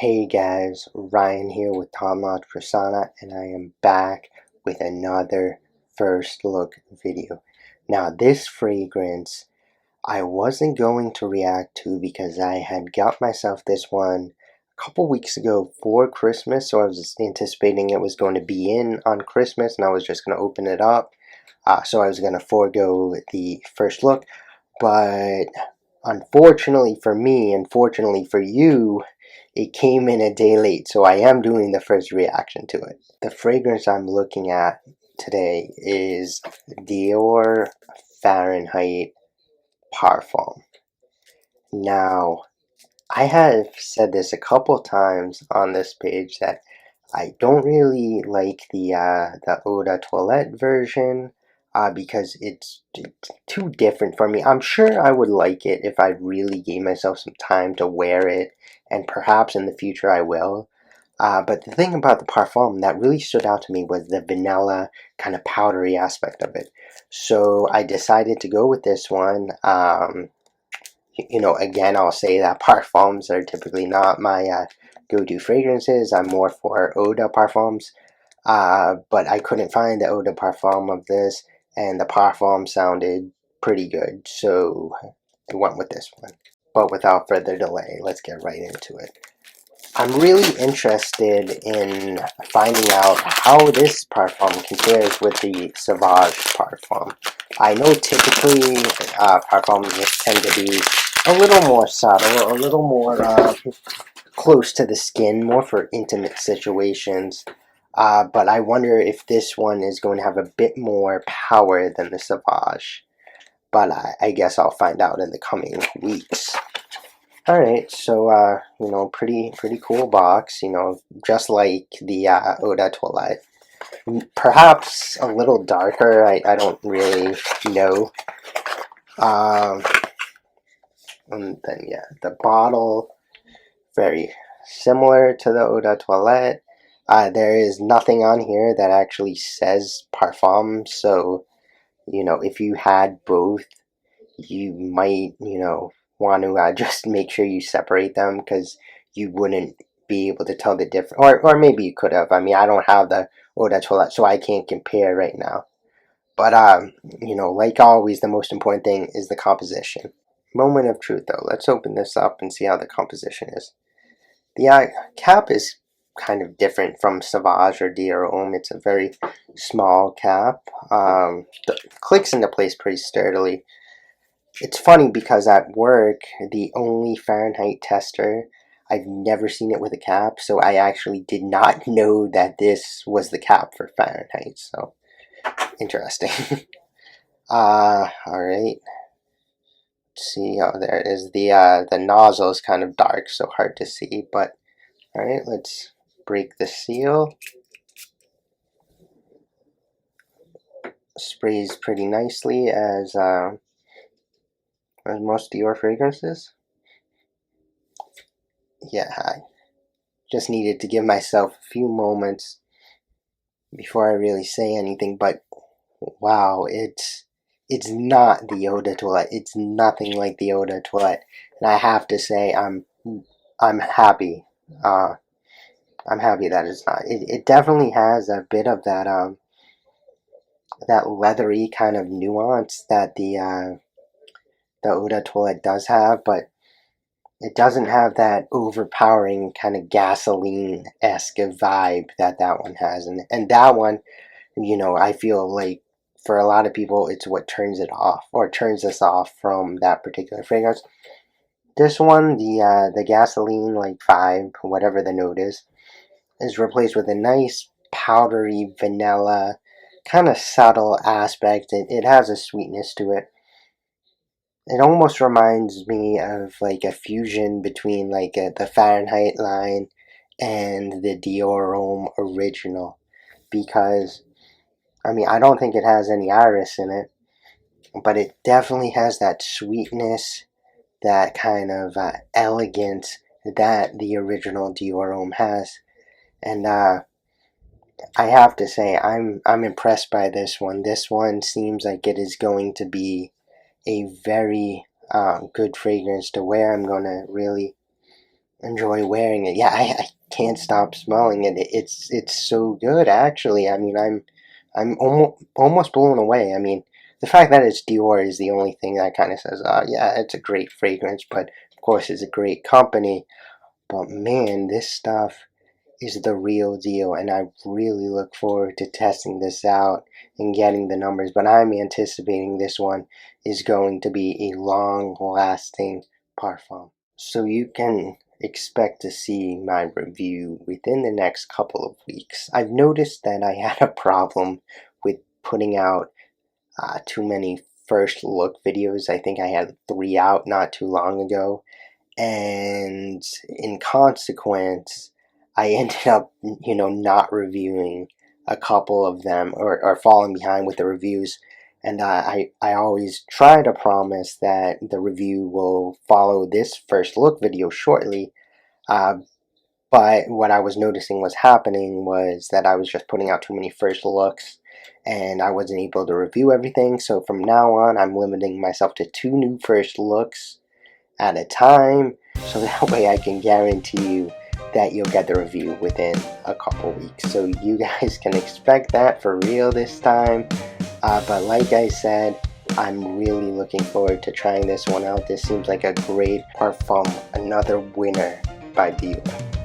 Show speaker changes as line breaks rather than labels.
Hey guys, Ryan here with Tom Lodge Persona, and I am back with another first look video. Now, this fragrance I wasn't going to react to because I had got myself this one a couple weeks ago for Christmas, so I was anticipating it was going to be in on Christmas, and I was just going to open it up. So I was going to forego the first look, but unfortunately for me, unfortunately for you, it came in a day late, so I am doing the first reaction to it. The fragrance I'm looking at today is Dior Fahrenheit Parfum. Now, I have said this a couple times on this page that I don't really like the eau de toilette version because it's too different for me. I'm sure I would like it if I really gave myself some time to wear it, and perhaps in the future I will. But the thing about the Parfum that really stood out to me was the vanilla kind of powdery aspect of it. So I decided to go with this one. Again, I'll say that parfums are typically not my go-to fragrances. I'm more for eau de parfums, but I couldn't find the eau de parfum of this, and the parfum sounded pretty good, so I went with this one. But without further delay, let's get right into it. I'm really interested in finding out how this parfum compares with the Sauvage parfum. I know typically parfums tend to be a little more subtle, a little more close to the skin, more for intimate situations. But I wonder if this one is going to have a bit more power than the Sauvage. But I guess I'll find out in the coming weeks. Alright, so, pretty cool box, just like the Eau de Toilette. Perhaps a little darker, I don't really know. Um, and then, yeah, the bottle, very similar to the Eau de Toilette. There is nothing on here that actually says Parfum, so, if you had both, you might, want to just make sure you separate them because you wouldn't be able to tell the difference. Or maybe you could have. I mean, I don't have the Eau de Toilette, so I can't compare right now. But, like always, the most important thing is the composition. Moment of truth, though. Let's open this up and see how the composition is. The cap is kind of different from Sauvage or Dior Homme. It's a very small cap. Clicks into place pretty sturdily. It's funny because at work, the only Fahrenheit tester, I've never seen it with a cap, so I actually did not know that this was the cap for Fahrenheit, so interesting. Alright. Let's see, oh, there it is. The nozzle is kind of dark, so hard to see, but alright, let's break the seal. Sprays pretty nicely as most Dior fragrances. Yeah, I just needed to give myself a few moments before I really say anything, but wow, it's not the Eau de Toilette. It's nothing like the Eau de Toilette, and I have to say I'm happy. I'm happy that it's not. It definitely has a bit of that leathery kind of nuance that the Eau de Toilette does have, but it doesn't have that overpowering kind of gasoline-esque vibe that one has, and that one, I feel like for a lot of people, it's what turns it off or turns us off from that particular fragrance. This one, the gasoline like vibe, whatever the note is replaced with a nice powdery vanilla, kind of subtle aspect. It has a sweetness to it. It almost reminds me of like a fusion between like the Fahrenheit line and the Dior Homme original, because I mean, I don't think it has any iris in it, but it definitely has that sweetness, that kind of elegance that the original Dior Homme has. And I have to say, I'm impressed by this one. This one seems like it is going to be a very good fragrance to wear. I'm going to really enjoy wearing it. Yeah, I can't stop smelling it. It's so good, actually. I mean, I'm almost blown away. I mean, the fact that it's Dior is the only thing that kind of says, yeah, it's a great fragrance, but of course it's a great company. But man, this stuff is the real deal, and I really look forward to testing this out and getting the numbers. But I'm anticipating this one is going to be a long-lasting parfum. So you can expect to see my review within the next couple of weeks. I've noticed that I had a problem with putting out too many first look videos. I think I had 3 out not too long ago, and in consequence I ended up not reviewing a couple of them, or falling behind with the reviews. And I always try to promise that the review will follow this first look video shortly, uh, but what I was noticing was happening was that I was just putting out too many first looks, and I wasn't able to review everything. So from now on, I'm limiting myself to 2 new first looks at a time, so that way I can guarantee you that you'll get the review within a couple weeks. So you guys can expect that for real this time. But like I said, I'm really looking forward to trying this one out. This seems like a great parfum, another winner by Dior.